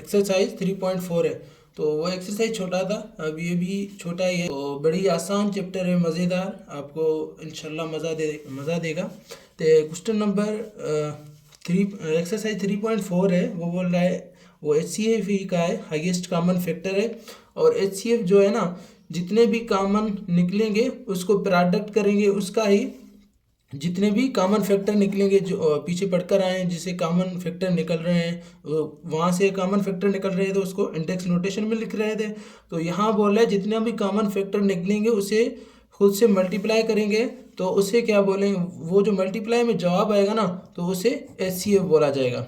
Exercise 3.4 है। तो वो एक्सरसाइज छोटा था, अब ये भी छोटा ही है। तो बड़ी आसान चैप्टर है, मज़ेदार, आपको इंशाल्लाह मज़ा देगा। तो क्वेश्चन नंबर 3 एक्सरसाइज 3.4 है, वो बोल रहा है वो HCF ही का है, हाईएस्ट कॉमन फैक्टर है। और HCF जो है ना, जितने भी कॉमन निकलेंगे उसको प्रोडक्ट करेंगे, उसका ही जितने भी कॉमन फैक्टर निकलेंगे जो पीछे पढ़कर आए हैं, जिसे कॉमन फैक्टर निकल रहे हैं वहाँ से कॉमन फैक्टर निकल रहे थे, उसको इंडेक्स नोटेशन में लिख रहे थे। तो यहाँ बोल रहा है जितने भी कॉमन फैक्टर निकलेंगे उसे खुद से मल्टीप्लाई करेंगे, तो उसे क्या बोलेंगे, वो जो मल्टीप्लाई में जवाब आएगा ना, तो उसे HCF बोला जाएगा।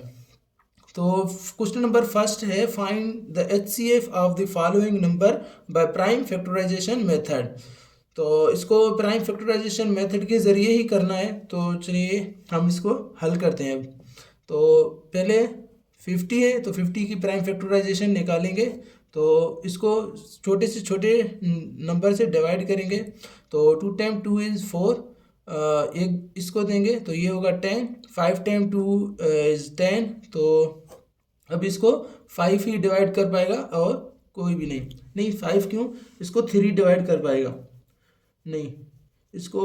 तो क्वेश्चन नंबर फर्स्ट है, find the HCF of the following number by prime factorization method. तो इसको प्राइम फैक्टराइजेशन मेथड के ज़रिए ही करना है। तो चलिए हम इसको हल करते हैं। तो पहले 50 है, तो 50 की प्राइम फैक्टराइजेशन निकालेंगे। तो इसको छोटे से छोटे नंबर से डिवाइड करेंगे। तो 2 टाइम 2 इज़ 4, एक इसको देंगे तो ये होगा 10, 5 टाइम 2 इज़ 10। तो अब इसको 5 ही डिवाइड कर पाएगा और कोई भी नहीं 5 क्यों, इसको 3 डिवाइड कर पाएगा, नहीं इसको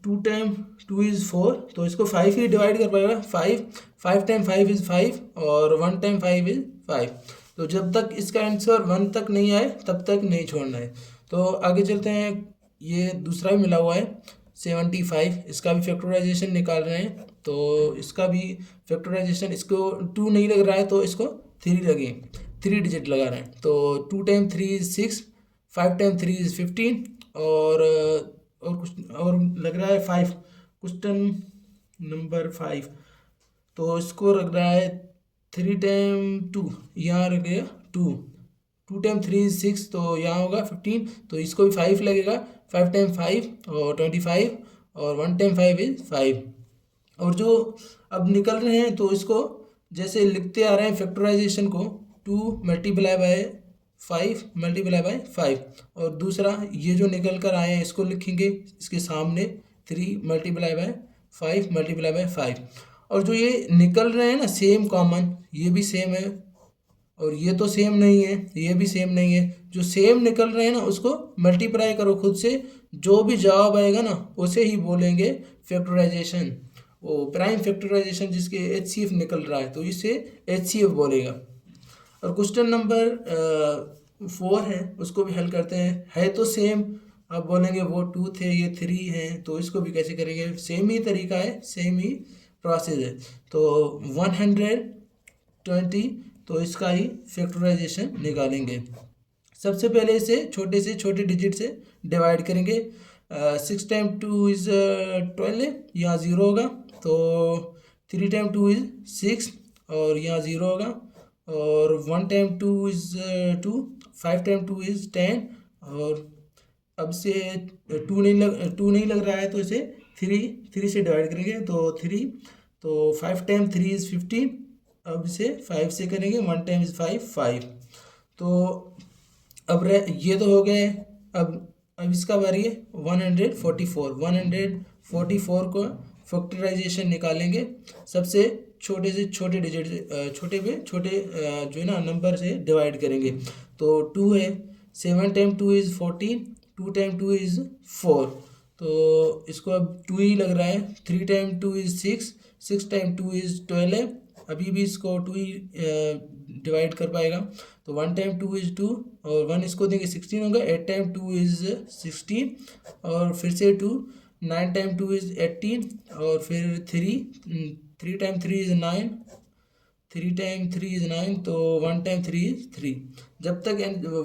2 टाइम 2 इज़ 4, तो इसको 5 ही डिवाइड कर पाएगा। 5 टाइम 5 इज़ 5 और 1 टाइम 5 इज़ 5। तो जब तक इसका आंसर 1 तक नहीं आए तब तक नहीं छोड़ना है। तो आगे चलते हैं, ये दूसरा भी मिला हुआ है 75, इसका भी फैक्टराइजेशन निकाल रहे हैं। तो इसका भी फैक्टराइजेशन, इसको 2 नहीं लग रहा है तो इसको 3 लगे, 3 डिजिट लगा रहे हैं। तो 2 टाइम 3 इज़ 6, 5 टाइम 3 इज़ 15 और कुछ और लग रहा है 5, क्वेश्चन नंबर 5। तो इसको लग रहा है 3 टाइम 2, यहाँ लग गया 2 टाइम 3 इज 6, तो यहाँ होगा 15, तो इसको भी 5 लगेगा। 5 टाइम 5 और 25 और 1 टाइम 5 इज 5। और जो अब निकल रहे हैं तो इसको जैसे लिखते आ रहे हैं फैक्टराइजेशन को, 2 मल्टीप्लाई बाय 5 मल्टीप्लाई बाय 5, और दूसरा ये जो निकल कर आए हैं इसको लिखेंगे इसके सामने 3 मल्टीप्लाई बाय 5 मल्टीप्लाई बाय 5। और जो ये निकल रहे हैं ना सेम कॉमन, ये भी सेम है और ये तो सेम नहीं है, ये भी सेम नहीं है। जो सेम निकल रहे हैं ना उसको मल्टीप्लाई करो खुद से, जो भी जवाब आएगा ना उसे ही बोलेंगे फैक्टराइजेशन, वो प्राइम फैक्टराइजेशन जिसके HCF निकल रहा है तो इसे HCF बोलेगा। और क्वेश्चन नंबर 4 है, उसको भी हल करते हैं। है तो सेम, आप बोलेंगे वो 2 थे ये 3 हैं, तो इसको भी कैसे करेंगे, सेम ही तरीका है, सेम ही प्रोसेस है। तो 120, तो इसका ही फैक्टराइजेशन निकालेंगे। सबसे पहले इसे से छोटे डिजिट से डिवाइड करेंगे। 6 टाइम 2 इज़ 12, यहाँ 0 होगा। तो 3 टाइम 2 इज़ 6 और यहाँ 0 होगा। और 1 टाइम 2 इज़ 2, 5 टाइम 2 इज़ 10। और अब से 2 नहीं लग रहा है तो इसे 3 से डिवाइड करेंगे। तो 3, तो 5 टाइम 3 इज़ 15, अब इसे 5 से करेंगे। 1 टाइम इज़ 5। तो अब ये तो हो गए। अब इसका बारी है 144 को फैक्टराइजेशन निकालेंगे। सबसे छोटे से छोटे डिजिट से छोटे जो है ना नंबर से डिवाइड करेंगे। तो 2 है, 7 टाइम 2 इज़ 14, 2 टाइम 2 इज़ 4, तो इसको अब 2 ही लग रहा है। 3 टाइम 2 इज़ 6, 6 टाइम 2 इज़ 12, अभी भी इसको 2 ही डिवाइड कर पाएगा। तो 1 टाइम 2 इज़ 2 और 1 इसको देंगे 16 होगा। 8 टाइम 2 इज़ 16 और फिर से 2, 9 टाइम 2 इज़ 18 और फिर 3 टाइम 3 इज़ 9, 3 टाइम 3 इज़ 9, तो 1 टाइम 3 इज़ 3। जब तक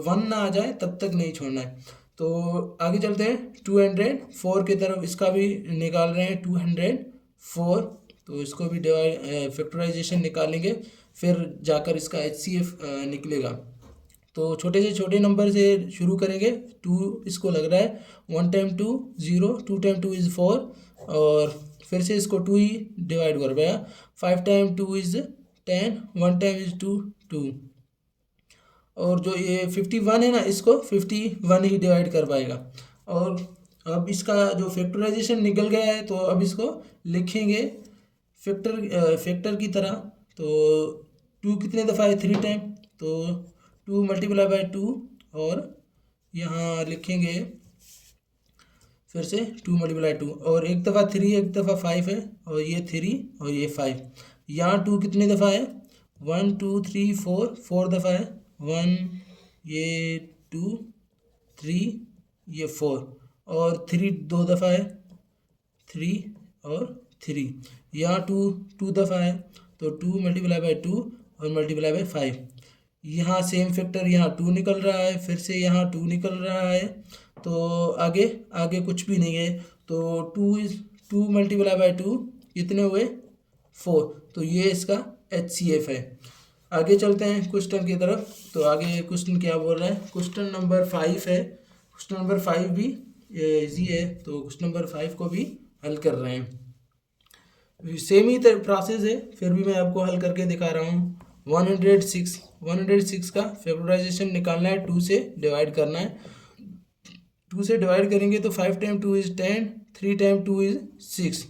1 ना आ जाए तब तक नहीं छोड़ना है। तो आगे चलते हैं 204 की तरफ, इसका भी निकाल रहे हैं 204। तो इसको भी डिवाइड फैक्टराइजेशन निकालेंगे, फिर जाकर इसका HCF निकलेगा। तो छोटे से छोटे नंबर से शुरू करेंगे। 2 इसको लग रहा है, 1 टाइम 2 0, 2 टाइम 2 इज़ 4 और फिर से इसको 2 ही डिवाइड कर पाया। 5 टाइम 2 इज़ 10, 1 टाइम इज़ 2। और जो ये 51 है ना, इसको 51 ही डिवाइड कर पाएगा। और अब इसका जो फैक्टराइजेशन निकल गया है तो अब इसको लिखेंगे फैक्टर की तरह। तो 2 कितने दफ़ा है, 3 टाइम, तो 2 मल्टीप्लाई बाय 2 और यहाँ लिखेंगे फिर से 2 मल्टीप्लाई 2 और एक दफ़ा 3 एक दफ़ा 5 है और ये 3 और ये 5। यहाँ 2 कितनी दफ़ा है 1 2 3 4 दफ़ा है 1 ये 2 3 ये 4 और 3 2 दफ़ा है 3 और 3। यहाँ 2 दफ़ा है तो 2 मल्टीप्लाई बाय 2 और मल्टीप्लाई बाय 5। यहाँ सेम फैक्टर यहाँ 2 निकल रहा है, फिर से यहाँ 2 निकल रहा है, तो आगे आगे कुछ भी नहीं है। तो 2 मल्टीप्लाई बाय 2 कितने हुए 4। तो ये इसका HCF है। आगे चलते हैं क्वेश्चन की तरफ। तो आगे क्वेश्चन क्या बोल रहा है, क्वेश्चन नंबर 5 है। क्वेश्चन नंबर 5 भी इजी है, तो क्वेश्चन नंबर 5 को भी हल कर रहे हैं। सेम ही प्रोसेस है, फिर भी मैं आपको हल करके दिखा रहा हूँ। 106 का फैक्टराइजेशन निकालना है, 2 से डिवाइड करना है। 2 से डिवाइड करेंगे तो 5 टाइम 2 इज़ 10, 3 टाइम 2 इज़ 6।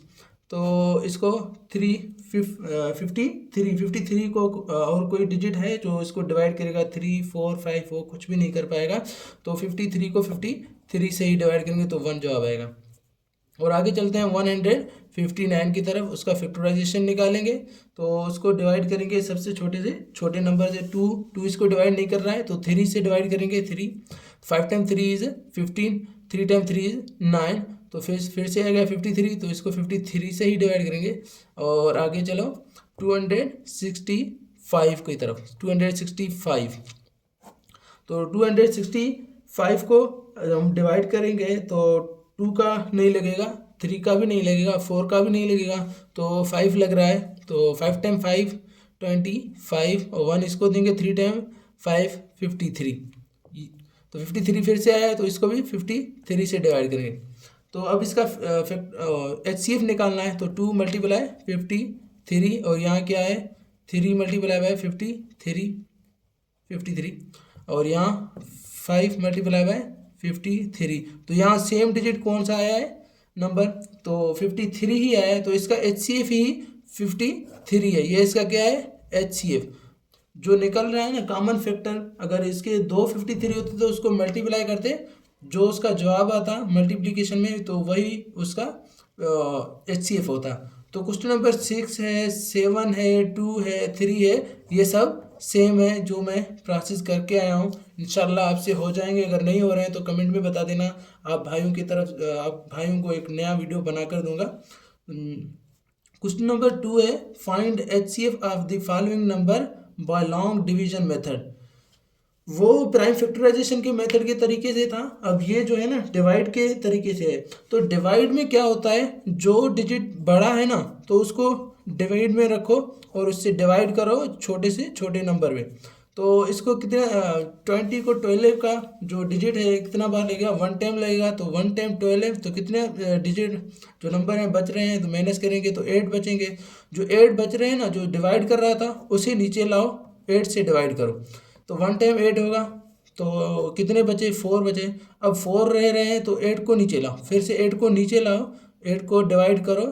तो इसको 53 को और कोई डिजिट है जो इसको डिवाइड करेगा 3 4 5 वो कुछ भी नहीं कर पाएगा। तो 53 को 53 से ही डिवाइड करेंगे तो 1 जवाब आएगा। और आगे चलते हैं 159 की तरफ, उसका फैक्टराइजेशन निकालेंगे। तो उसको डिवाइड करेंगे सबसे छोटे से छोटे नंबर से। 2 इसको डिवाइड नहीं कर रहा है तो 3 से डिवाइड करेंगे 3। 5 टाइम 3 इज़ 15, 3 टाइम 3 इज़ 9। तो फिर से आएगा 53, तो इसको 53 से ही डिवाइड करेंगे। और आगे चलो 265 की तरफ, 265। तो 265 को हम डिवाइड करेंगे तो 2 का नहीं लगेगा, 3 का भी नहीं लगेगा, 4 का भी नहीं लगेगा, तो 5 लग रहा है। तो 5 टाइम 5 25 और 1 इसको देंगे 3 टाइम 5 53। तो 53 फिर से आया है तो इसको भी 53 से डिवाइड करेंगे। तो अब इसका HCF निकालना है। तो 2 मल्टीप्लाई 53 और यहाँ क्या है 3 मल्टीप्लाई बाय 53 और यहाँ 5 मल्टीप्लाई बाय 53। तो यहाँ सेम डिजिट कौन सा आया है नंबर, तो 53 ही आया है। तो इसका HCF ही 53 है। ये इसका क्या है HCF जो निकल रहा है ना कॉमन फैक्टर। अगर इसके 2 53 होते तो उसको मल्टीप्लाई करते, जो उसका जवाब आता मल्टीप्लिकेशन में तो वही उसका HCF होता। तो क्वेश्चन नंबर 6 है, 7 है, 2 है, 3 है, ये सब सेम है जो मैं प्रोसेस करके आया हूँ। इंशाल्लाह आपसे हो जाएंगे। अगर नहीं हो रहे हैं तो कमेंट में बता देना, आप भाइयों की तरफ आप भाइयों को एक नया वीडियो बना कर दूंगा। क्वेश्चन नंबर 2 है, find HCF of the following number bye long division method. वो प्राइम फैक्टराइजेशन के मेथड के तरीके से था, अब ये जो है ना डिवाइड के तरीके से है। तो डिवाइड में क्या होता है, जो डिजिट बड़ा है ना तो उसको डिवाइड में रखो और उससे डिवाइड करो छोटे से छोटे नंबर में। तो इसको कितने 20 को 12 का जो डिजिट है कितना बार लगेगा 1 टाइम लगेगा। तो 1 टाइम 12 तो कितने डिजिट जो नंबर हैं बच रहे हैं, तो माइनस करेंगे तो 8 बचेंगे। जो 8 बच रहे हैं ना जो डिवाइड कर रहा था उसे नीचे लाओ, 8 से डिवाइड करो। तो 1 टाइम 8 होगा, तो कितने बचे 4 बचे। अब 4 रह रहे हैं तो 8 को नीचे लाओ, फिर से 8 को नीचे लाओ, 8 को डिवाइड करो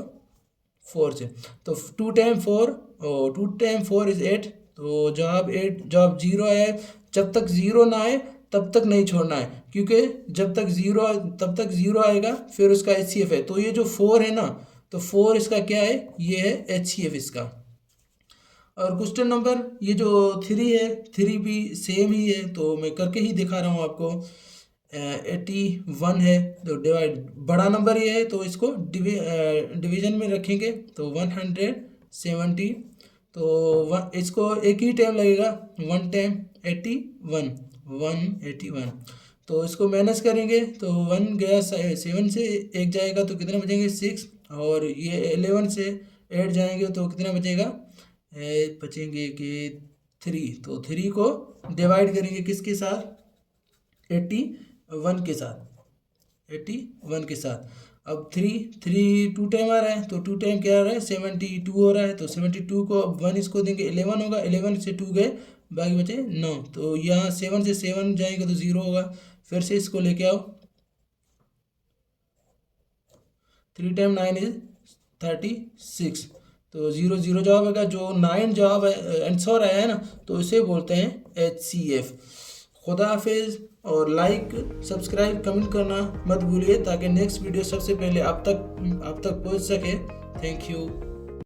4 से। तो 2 टाइम 4 और 2 टाइम 4 इज़ 8। तो जवाब 8 जवाब 0 है। जब तक 0 ना आए तब तक नहीं छोड़ना है, क्योंकि जब तक 0 तब तक 0 आएगा फिर उसका HCF है। तो ये जो 4 है ना तो 4 इसका क्या है, ये है HCF इसका। और क्वेश्चन नंबर ये जो 3 है, 3 भी सेम ही है, तो मैं करके ही दिखा रहा हूँ आपको। 81 है, तो डिवाइड बड़ा नंबर ये है तो इसको डिवीजन में रखेंगे तो 170। तो इसको एक ही टाइम लगेगा, 1 टाइम 81 181। तो इसको माइनस करेंगे तो 1 गया, 7 से 1 जाएगा तो कितने बचेंगे 6, और ये 11 से 8 जाएंगे तो कितना बचेगा बचेंगे कि 3। तो 3 को डिवाइड करेंगे किसके साथ 81 के साथ, 81 के साथ। अब 3 2 टाइम आ रहा है तो 2 टाइम क्या आ रहा है 72 हो रहा है। तो 72 को अब 1 इसको देंगे 11 होगा, 11 से 2 गए बाकी बचे 9। तो यहाँ 7 से 7 जाएंगे तो 0 होगा, फिर से इसको लेके आओ। 3 टाइम 9 इज 36। तो 0 0 जवाब आएगा। जो 9 जवाब आंसर आया है ना, तो इसे बोलते हैं HCF। खुदा हाफिज, और लाइक सब्सक्राइब कमेंट करना मत भूलिए, ताकि नेक्स्ट वीडियो सबसे पहले आप तक पहुंच सके। Thank you.